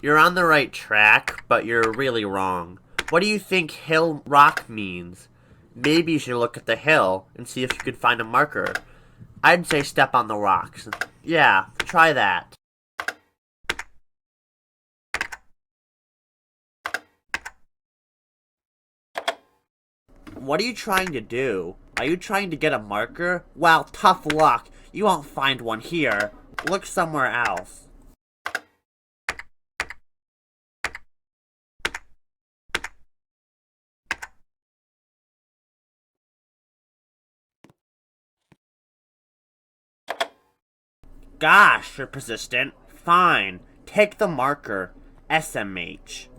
You're on the right track, but you're really wrong. What do you think hill rock means? Maybe you should look at the hill and see if you could find a marker. I'd say step on the rocks. Yeah, try that. What are you trying to do? Are you trying to get a marker? Well, tough luck. You won't find one here. Look somewhere else. Gosh, you're persistent. Fine. Take the marker. SMH.